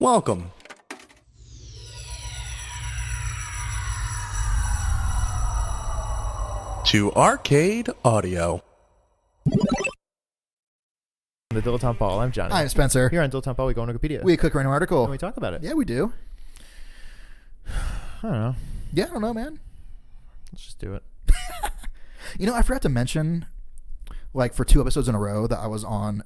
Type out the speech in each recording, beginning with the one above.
Welcome to Arcade Audio. The Dilettante Ball. I'm Johnny. I'm Spencer. Here on Dilettante Ball, we go on Wikipedia. We click random article. And we talk about it. Yeah, we do. I don't know. Yeah, I don't know, man. Let's just do it. You know, I forgot to mention, like, for 2 episodes in a row that I was on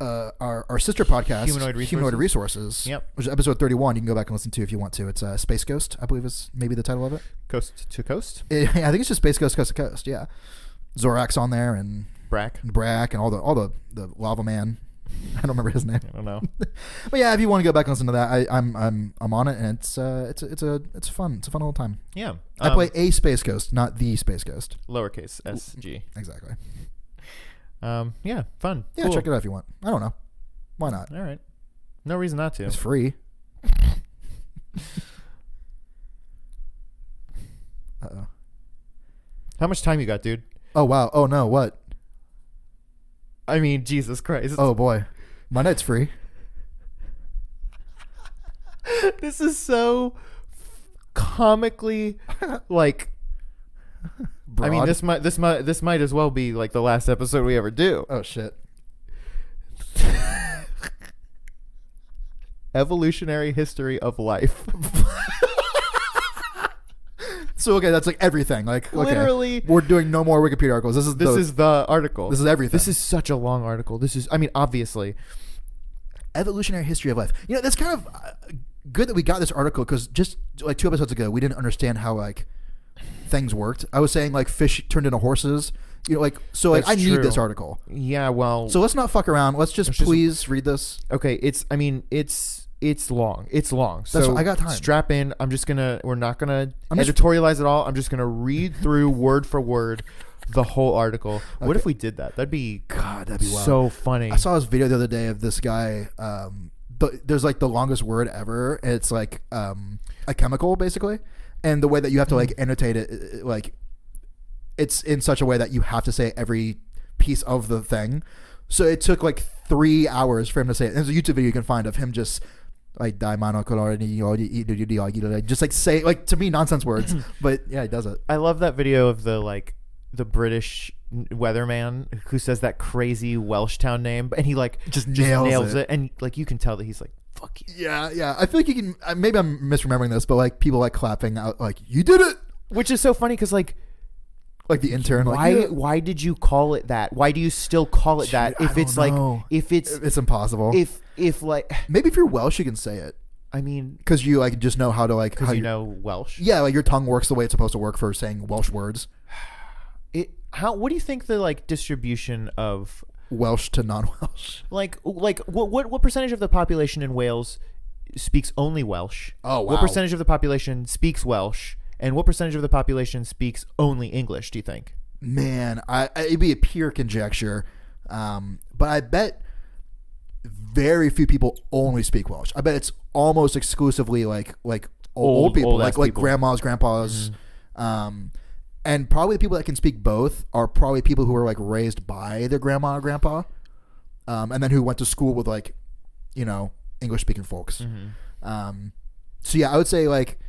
our sister podcast, Humanoid Resources. Yep. Which is episode 31. You can go back and listen to if you want to. It's Space Ghost, I believe is maybe the title of it. Coast to Coast? I think it's just Space Ghost, Coast to Coast, yeah. Zorak's on there and Brack and all the Lava Man. I don't remember his name. I don't know. But yeah, if you want to go back and listen to that, I'm on it, and it's fun. It's a fun little time. Yeah. I play a Space Ghost, not the Space Ghost. Lowercase SG. Exactly. Yeah, fun. Yeah, cool. check it out if you want. I don't know. Why not? All right. No reason not to. It's free. Uh-oh. How much time you got, dude? Oh, wow. Oh, no. What? I mean, Jesus Christ. Oh, boy. My night's free. This is so comically, like... Broad. I mean, this might as well be like the last episode we ever do. Oh, shit. Evolutionary history of life. So, okay, that's like everything. Like, okay, literally, we're doing no more Wikipedia articles. This is the article. This is everything. This is such a long article. Obviously. Evolutionary history of life. You know, that's kind of good that we got this article, because just like 2 episodes ago, we didn't understand how, like, things worked. I was saying, like, fish turned into horses. You know, like, so, like, I need this article. Yeah, well. So let's not fuck around. Let's just please read this. Okay, it's long. It's long. So I got time. Strap in. We're not gonna editorialize it all. I'm just gonna read through word for word the whole article. Okay. What if we did that? That'd be wild. So funny. I saw this video the other day of this guy. There's like the longest word ever. It's like a chemical, basically, and the way that you have to like annotate it, like it's in such a way that you have to say every piece of the thing. So it took like 3 hours for him to say it. There's a YouTube video you can find of him just like just like say, like, to me, nonsense words. But yeah, he does it. I love that video of the British weatherman who says that crazy Welsh town name, and he like just nails it, and like you can tell that he's like, fuck you. Yeah. I feel like you can. Maybe I'm misremembering this, but like people like clapping out, like, you did it, which is so funny because like the intern. Why did you call it that? Why do you still call it that? If it's like, if it's impossible. If like, maybe if you're Welsh, you can say it. I mean, because you like just know how to like, because you know Welsh. Yeah, like your tongue works the way it's supposed to work for saying Welsh words. What do you think the like distribution of Welsh to non-Welsh? Like what percentage of the population in Wales speaks only Welsh? Oh, wow. What percentage of the population speaks Welsh? And what percentage of the population speaks only English, do you think? Man, it'd be a pure conjecture. But I bet very few people only speak Welsh. I bet it's almost exclusively like old people, like people. Grandmas, grandpas. Mm-hmm. And probably the people that can speak both are probably people who were like raised by their grandma or grandpa. And then who went to school with, like, you know, English speaking folks. Mm-hmm. So yeah, I would say like,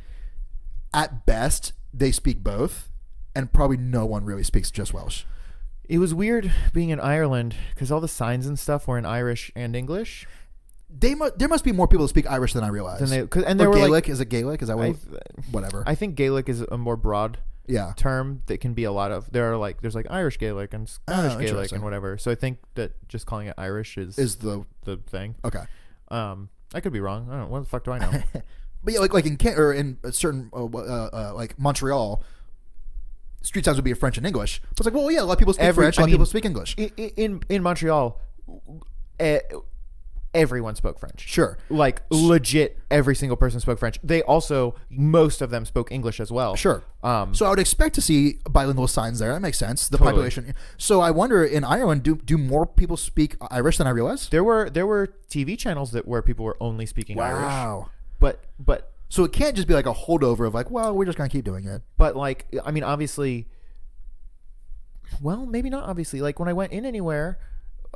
at best, they speak both, and probably no one really speaks just Welsh. It was weird being in Ireland because all the signs and stuff were in Irish and English. There must be more people who speak Irish than I realized. And they were Gaelic? Like, is it Gaelic? Is that what? Whatever. I think Gaelic is a more broad term that can be a lot of. There's like Irish Gaelic and Scottish Gaelic and whatever. So I think that just calling it Irish is the thing. Okay. I could be wrong. I don't know. What the fuck do I know? But yeah, like in a certain like Montreal, street signs would be French and English. So it's like, well, yeah, a lot of people speak French, a lot of people speak English. In Montreal, everyone spoke French. Sure. Like, legit, every single person spoke French. Most of them spoke English as well. Sure. So I would expect to see bilingual signs there. That makes sense. The population. So I wonder, in Ireland, do more people speak Irish than I realized? There were TV channels where people were only speaking Irish. Wow. But so it can't just be like a holdover of like, well, we're just gonna keep doing it. But like, I mean, obviously, well, maybe not obviously. Like when I went in anywhere,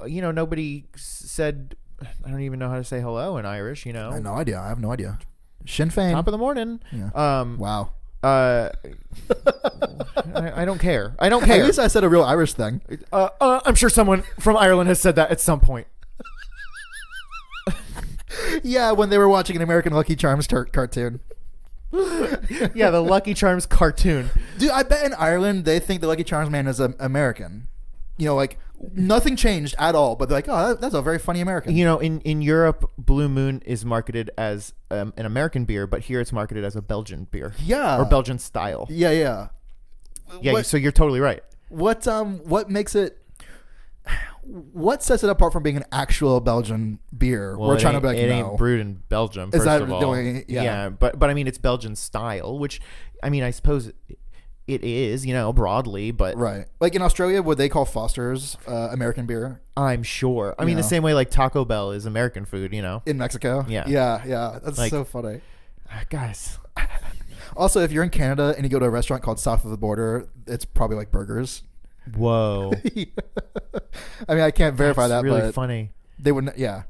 you know, nobody said I don't even know how to say hello in Irish. You know, I have no idea. I have no idea. Sinn Féin. Top of the morning. Yeah. Wow. I don't care. I don't care. At least I said a real Irish thing. I'm sure someone from Ireland has said that at some point. Yeah, when they were watching an American Lucky Charms cartoon. Yeah, the Lucky Charms cartoon. Dude, I bet in Ireland they think the Lucky Charms man is American. You know, like nothing changed at all, but they're like, oh, that's a very funny American. You know, in Europe, Blue Moon is marketed as an American beer, but here it's marketed as a Belgian beer. Yeah. Or Belgian style. Yeah, yeah. Yeah, so you're totally right. What makes it... What sets it apart from being an actual Belgian beer? Well, We're trying to be like, it no. ain't brewed in Belgium, Is first that of all. doing... Yeah. But I mean, it's Belgian style, which, I mean, I suppose... It is, you know, broadly, but... Right. Like in Australia, would they call Foster's American beer? I'm sure. I mean, the same way like Taco Bell is American food, you know? In Mexico? Yeah. Yeah, yeah. That's like, so funny. Guys. Also, if you're in Canada and you go to a restaurant called South of the Border, it's probably like burgers. Whoa. I mean, I can't verify That's that, really but... funny. They wouldn't... Yeah.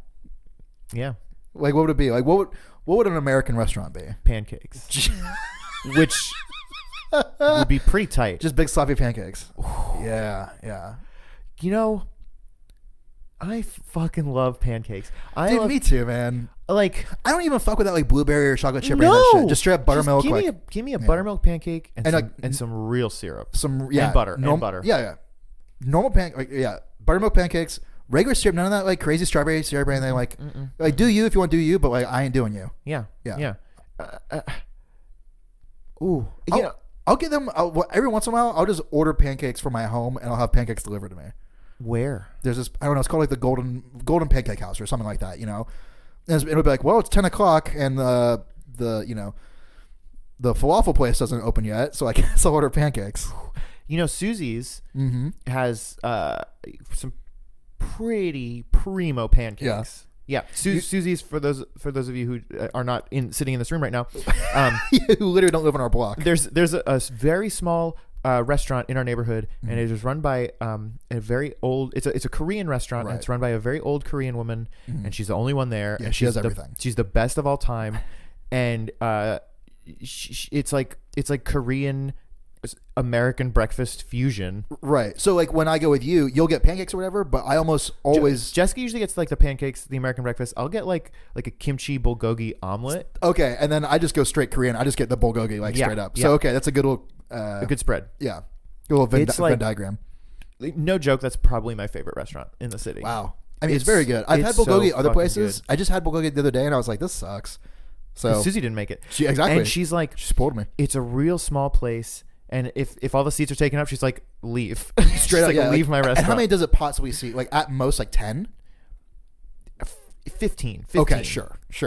Yeah. Like, what would it be? Like, what would an American restaurant be? Pancakes. Which... would be pretty tight. Just big sloppy pancakes. Yeah, yeah. You know, I fucking love pancakes. Dude, me too, man. Like, I don't even fuck with that like blueberry or chocolate chip or any of that shit. Just straight up buttermilk. Give me a buttermilk pancake and some real syrup. And butter. And butter. Yeah, yeah. Normal buttermilk pancakes, regular syrup, none of that like crazy strawberry syrup or anything. Like do you if you want to do you, but like I ain't doing you. Yeah. Yeah. Ooh. I'll get them every once in a while. I'll just order pancakes from my home, and I'll have pancakes delivered to me. Where? There's this, I don't know. It's called like the Golden Pancake House or something like that. You know, and it'll be like, well, it's 10 o'clock, and the falafel place doesn't open yet, so I guess I'll order pancakes. You know, Susie's has some pretty primo pancakes. Yeah. Yeah, Susie's for those of you who are not sitting in this room right now, who literally don't live on our block. There's a very small restaurant in our neighborhood, and it is run by a very old. It's a Korean restaurant, right. And it's run by a very old Korean woman, and she's the only one there. Yeah, and she does everything. She's the best of all time, and it's like Korean American breakfast fusion. Right. So like when I go with you, you'll get pancakes or whatever, but I almost always... Jessica usually gets like the pancakes, the American breakfast. I'll get like a kimchi bulgogi omelet. Okay. And then I just go straight Korean. I just get the bulgogi straight up. So okay, that's a good little... a good spread. Yeah. Good little Venn diagram. No joke, that's probably my favorite restaurant in the city. Wow. I mean, it's very good. I've had bulgogi other places. Good. I just had bulgogi the other day and I was like, this sucks. So Susie didn't make it. Exactly. And she's like... She spoiled me. It's a real small place. And if all the seats are taken up, she's like, leave. Straight up, like, leave my restaurant. And how many does it possibly seat? Like at most, like 10? 15. Okay, sure. If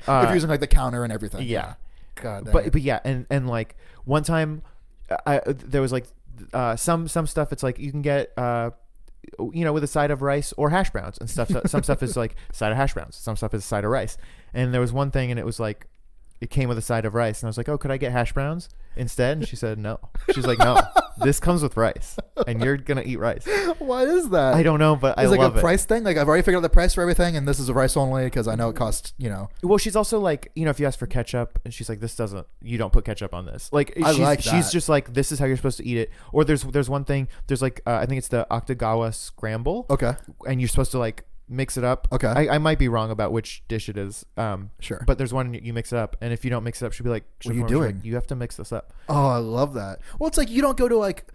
you're using like the counter and everything. Yeah. God damn but yeah, and like one time, there was like some stuff. It's like you can get with a side of rice or hash browns and stuff. Some stuff is like side of hash browns. Some stuff is side of rice. And there was one thing, and it was like it came with a side of rice, and I was like, oh, could I get hash browns instead? And she said no. She's like, no, this comes with rice, and you're gonna eat rice. Why is that? I don't know, but I love it. It's like a price thing. Like I've already figured out the price for everything, and this is a rice only because I know it costs. Well, she's also like, if you ask for ketchup, and she's like, you don't put ketchup on this. Like, she's just like, this is how you're supposed to eat it. Or there's one thing. There's like, I think it's the Octagawa scramble. Okay. And you're supposed to like mix it up. Okay. I might be wrong about which dish it is. Sure. But there's one you mix it up, and if you don't mix it up, she'll be like, what are you doing? Like, you have to mix this up. Oh, I love that. Well, it's like you don't go to like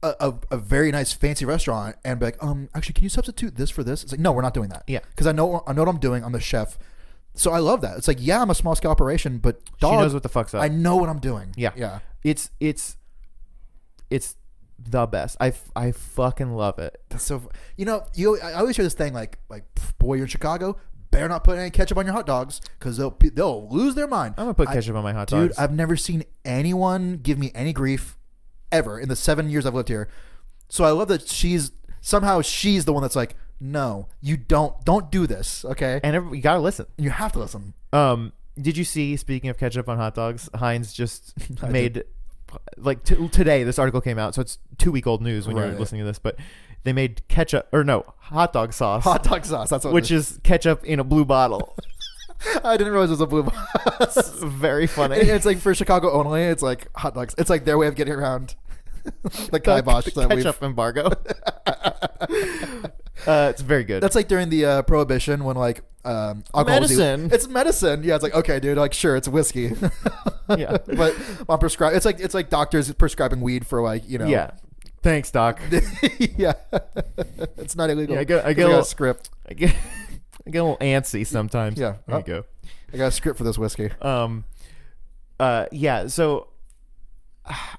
a very nice fancy restaurant and be like, actually, can you substitute this for this? It's like, no, we're not doing that. Yeah. Because I know what I'm doing. I'm the chef. So I love that. It's like, yeah, I'm a small scale operation, but dog, she knows what the fuck's up. I know what I'm doing. Yeah. Yeah. It's the best. I fucking love it. That's so. I always hear this thing like, boy, you're in Chicago, better not put any ketchup on your hot dogs because they'll lose their mind. I'm gonna put ketchup on my hot dogs. Dude, I've never seen anyone give me any grief ever in the 7 years I've lived here. So I love that she's the one that's like, no, you don't do this, okay? And you gotta listen. You have to listen. Did you see? Speaking of ketchup on hot dogs, Heinz just made. Like today, this article came out, so it's 2-week-old news when you're listening to this. But they made hot dog sauce. Hot dog sauce. That's what. Which is ketchup in a blue bottle. I didn't realize it was a blue bottle. It's very funny. It's like for Chicago only. It's like hot dogs. It's like their way of getting around the kibosh. The ketchup embargo. It's very good. That's like during the Prohibition when like alcohol medicine. It's medicine. Yeah, it's like okay, dude. Like sure, it's whiskey. Yeah, but on prescribe. It's like doctors prescribing weed for like Yeah. Thanks, doc. Yeah, it's not illegal. Yeah, I get a got a script. I get a little antsy sometimes. Yeah. There you go. I got a script for this whiskey. Yeah. So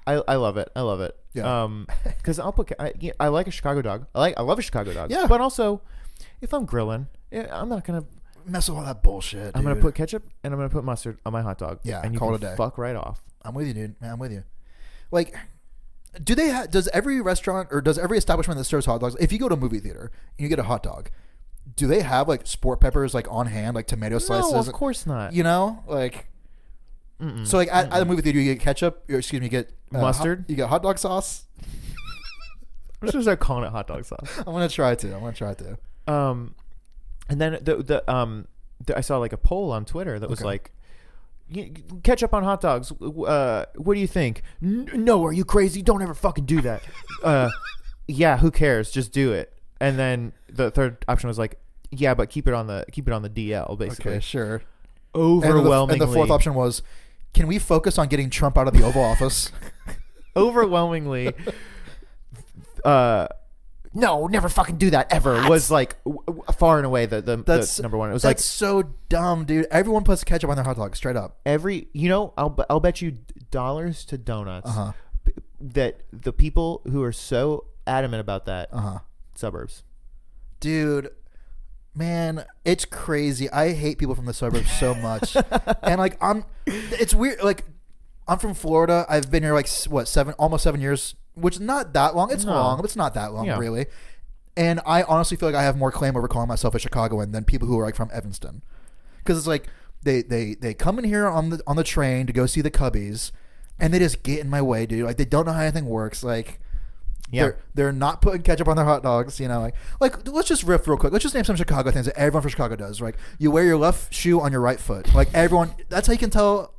I love it. I love it. Yeah. Because I like a Chicago dog. I love a Chicago dog. Yeah. But also, if I'm grilling, I'm not gonna Mess with all that bullshit. I'm dude. gonna put ketchup and I'm gonna put mustard on my hot dog. Yeah, and you call can it a day. fuck right off. I'm with you, dude. Man, I'm with you. Like, do they? Does every restaurant or does every establishment that serves hot dogs? If you go to a movie theater and you get a hot dog, do they have like sport peppers like on hand, like tomato slices? No, of course not. You know, like. Mm-mm. So like at the movie theater, you get ketchup. Or, excuse me, you get mustard. You get hot dog sauce. I'm just gonna start calling it hot dog sauce. I'm gonna try to. And then I saw like a poll on Twitter that was Okay. like, ketchup on hot dogs. What do you think? No, are you crazy? Don't ever fucking do that. Yeah, who cares? Just do it. And then the third option was like, yeah, but keep it on the DL basically. Okay, sure. Overwhelmingly, And the fourth option was, can we focus on getting Trump out of the Oval Office? overwhelmingly. No, never fucking do that ever. Was like far and away the number one. It was like so dumb, dude. Everyone puts ketchup on their hot dog, straight up. I'll bet you dollars to donuts Uh-huh. that the people who are so adamant about that suburbs. Dude, man, it's crazy. I hate people from the suburbs so much. And like it's weird. Like I'm from Florida. I've been here like almost 7 years, which is not that long. It's long, but it's not that long really. And I honestly feel like I have more claim over calling myself a Chicagoan than people who are like from Evanston, because it's like they come in here on the train to go see the Cubbies, and they just get in my way, dude. Like they don't know how anything works. Like. Yeah. They're not putting ketchup on their hot dogs, you know. Like let's just riff real quick. Let's just name some Chicago things that everyone from Chicago does. Like you wear your left shoe on your right foot. Like everyone, that's how you can tell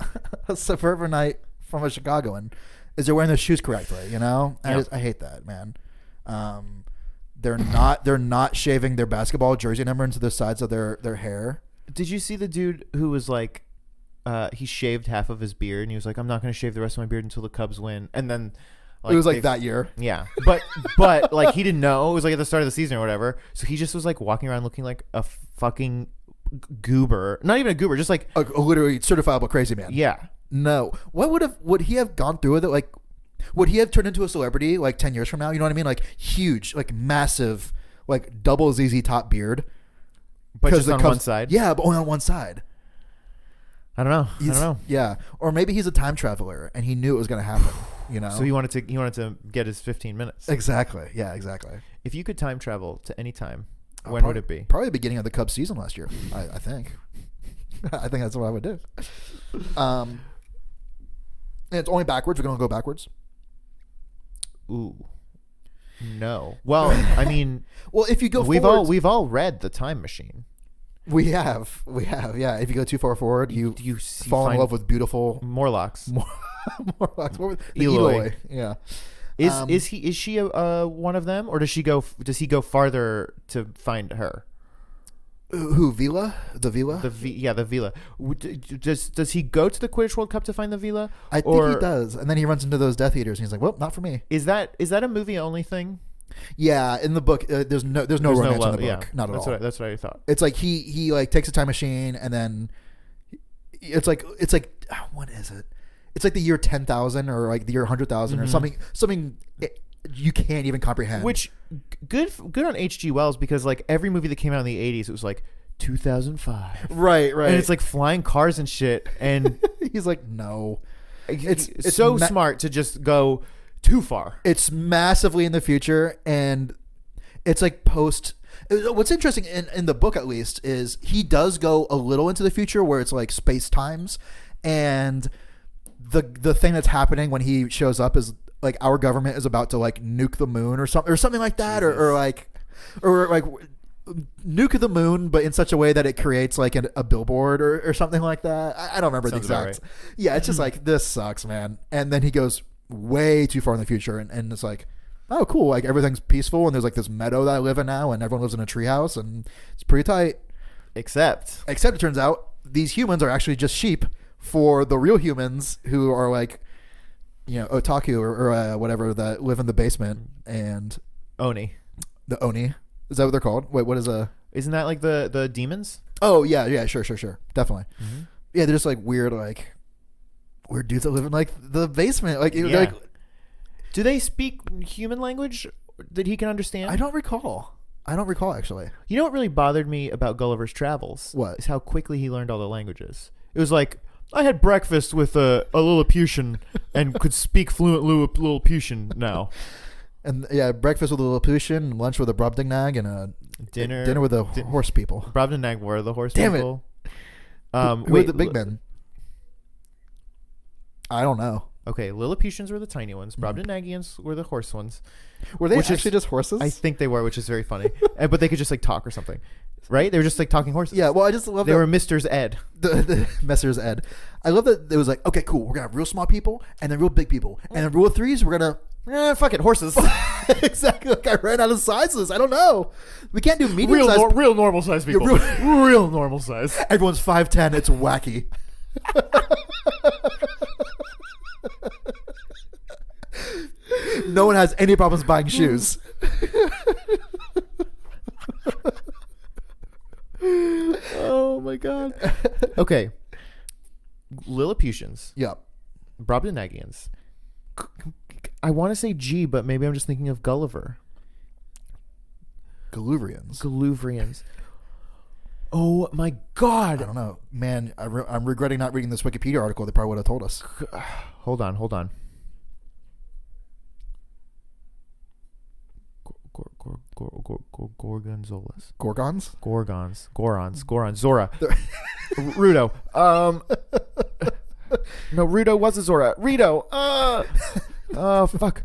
a suburbanite from a Chicagoan is they're wearing their shoes correctly. You know, I hate that, man. They're not shaving their basketball jersey number into the sides of their hair. Did you see the dude who was like, he shaved half of his beard and he was like, I'm not going to shave the rest of my beard until the Cubs win, and then. It was like that year. Yeah. But like he didn't know. It was like at the start of the season or whatever. So he just was like walking around looking like a fucking goober. Not even a goober, just like a literally certifiable crazy man. Yeah. No. Would he have gone through with it? Like, would he have turned into a celebrity like 10 years from now? You know what I mean? Like huge, like massive, like double ZZ Top beard. But just on one side? Yeah, but only on one side. I don't know. Yeah. Or maybe he's a time traveler and he knew it was going to happen. You know, so he wanted to get his 15 minutes. Exactly. Yeah, exactly. If you could time travel to any time, when would it be? Probably the beginning of the Cubs season last year. I think. I think that's what I would do. And it's only backwards. We're gonna go backwards. Ooh. No. Well, I mean, well, if you go, we've all read The Time Machine. We have. Yeah. If you go too far forward, you fall in love with beautiful Morlocks. Morlocks. Eloy. Yeah. Is she one of them, or does he go farther to find her? Who, Vila? The Vila? The Vila. Does he go to the Quidditch World Cup to find the Vila? I think he does, and then he runs into those Death Eaters, and he's like, "Well, not for me." Is that a movie only thing? Yeah, in the book, there's no romance in the book, not at all. That's what I thought. It's like he like takes a time machine, and then it's like what is it? It's like the year 10,000 or like the year 100,000 or something you can't even comprehend. Which good on H.G. Wells, because like every movie that came out in the 80s, it was like 2005. Right. And it's like flying cars and shit, and he's like, no. It's so smart to just go too far. It's massively in the future, and it's like post. What's interesting in the book, at least, is he does go a little into the future where it's like space times, and the thing that's happening when he shows up is like our government is about to like nuke the moon or something like that, or like nuke the moon, but in such a way that it creates like a billboard or something like that. I don't remember Sounds the about exact. Yeah, it's just like, this sucks, man. And then he goes way too far in the future, and it's like, oh, cool, like everything's peaceful, and there's like this meadow that I live in now, and everyone lives in a treehouse, and it's pretty tight. Except it turns out these humans are actually just sheep for the real humans who are like, you know, otaku or whatever, that live in the basement. And Oni. The Oni, is that what they're called? Wait, what is a? Isn't that like the demons? Oh yeah, sure, definitely. Mm-hmm. Yeah, they're just like weird dudes that live in like the basement. Like, Yeah. like, do they speak human language that he can understand? I don't recall actually. You know what really bothered me about Gulliver's Travels? What? Is how quickly he learned all the languages. It was like, I had breakfast with a Lilliputian and could speak fluent Lilliputian now. And yeah, breakfast with a Lilliputian, lunch with a Brobdingnag, and a dinner with the horse people. Brobdingnag were the horse Damn people. Who are the big men? I don't know. Okay, Lilliputians were the tiny ones. Brobdingnagians were the horse ones. Were they actually just horses? I think they were, which is very funny. But they could just like talk or something, right? They were just like talking horses. Yeah, well, I just love they that. were Mr.'s Ed. The Messer's Ed. I love that it was like, okay, cool, we're going to have real small people and then real big people. And then rule of threes, we're going to... Fuck it, horses. Exactly. Like, I ran out of sizes. I don't know. We can't do medium size. Real normal size people. Real normal size. Everyone's 5'10". It's wacky. No one has any problems buying shoes. Oh my god. Okay. Lilliputians. Yep. Brobdingnagians. I want to say G, but maybe I'm just thinking of Gulliver. Galuvrians. Oh my god. I don't know. Man, I'm regretting not reading this Wikipedia article. They probably would have told us. Hold on. Gorgonzolas. Gorons. Zora. Rudo. No, Rudo was a Zora. Rito. Oh, fuck.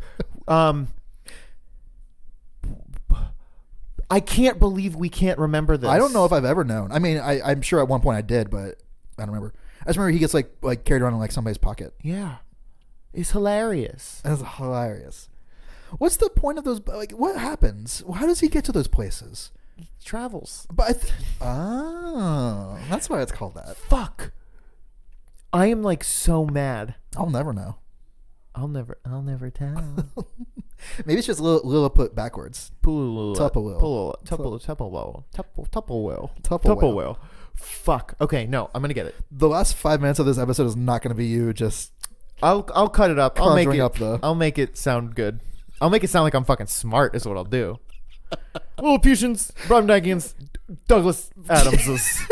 I can't believe we can't remember this. I don't know if I've ever known. I mean, I'm sure at one point I did, but I don't remember. I just remember he gets like carried around in like somebody's pocket. Yeah. It's hilarious. That's hilarious. What's the point of those? Like, what happens? How does he get to those places? He travels. But that's why it's called that. Fuck. I am like so mad. I'll never know. I'll never tell. Maybe it's just Lilliput backwards. Tupperwell. Fuck. Okay, no, I'm gonna get it. The last 5 minutes of this episode is not going to be you just. I'll cut it up. I'll make it sound good. I'll make it sound like I'm fucking smart. Is what I'll do. Lilliputians, Brobdingnagians, Douglas Adamses.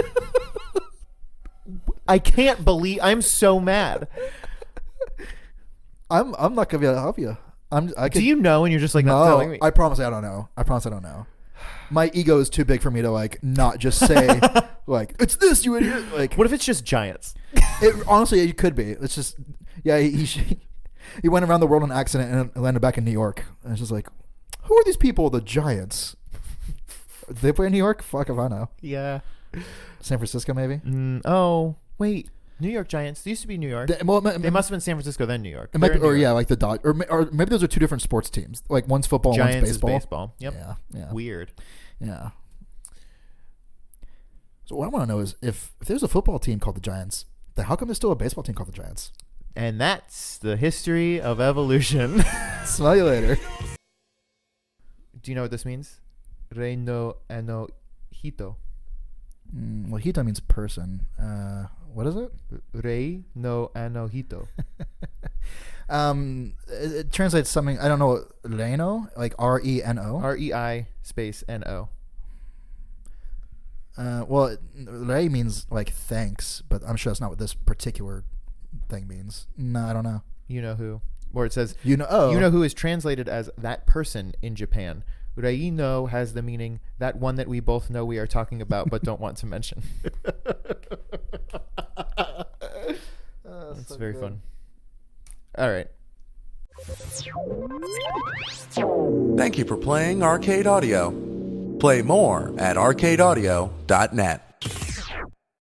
I can't believe I'm so mad. I'm not gonna be able to help you. Do you know? And you're just like not telling me. I promise I don't know. My ego is too big for me to like not just say like it's this, you idiot. Like, what if it's just giants? Honestly, it could be. It's just he went around the world on accident and landed back in New York. And it's just like, who are these people? The Giants. Did they play in New York? Fuck if I know. Yeah. San Francisco, maybe. Oh wait. New York Giants. They used to be New York. They must have been San Francisco, then New York. Like the Dodgers, or maybe those are two different sports teams. Like one's football, Giants one's baseball. Is baseball. Yep. Yeah. Weird. Yeah. So what I want to know is if there's a football team called the Giants, then how come there's still a baseball team called the Giants? And that's the history of evolution. Smell you later. Do you know what this means? Reino ano hito. Well, hito means person. What is it? Rei no ano hito. It translates something. I don't know. Reino, like RENO. REI space NO. Well, rei means like thanks, but I'm sure that's not what this particular thing means. No, I don't know. You know who? Or it says you know who is translated as that person in Japan. Reino has the meaning that one that we both know we are talking about but don't want to mention. That's so very good. fun. All right. Thank you for playing Arcade Audio. Play more at arcadeaudio.net.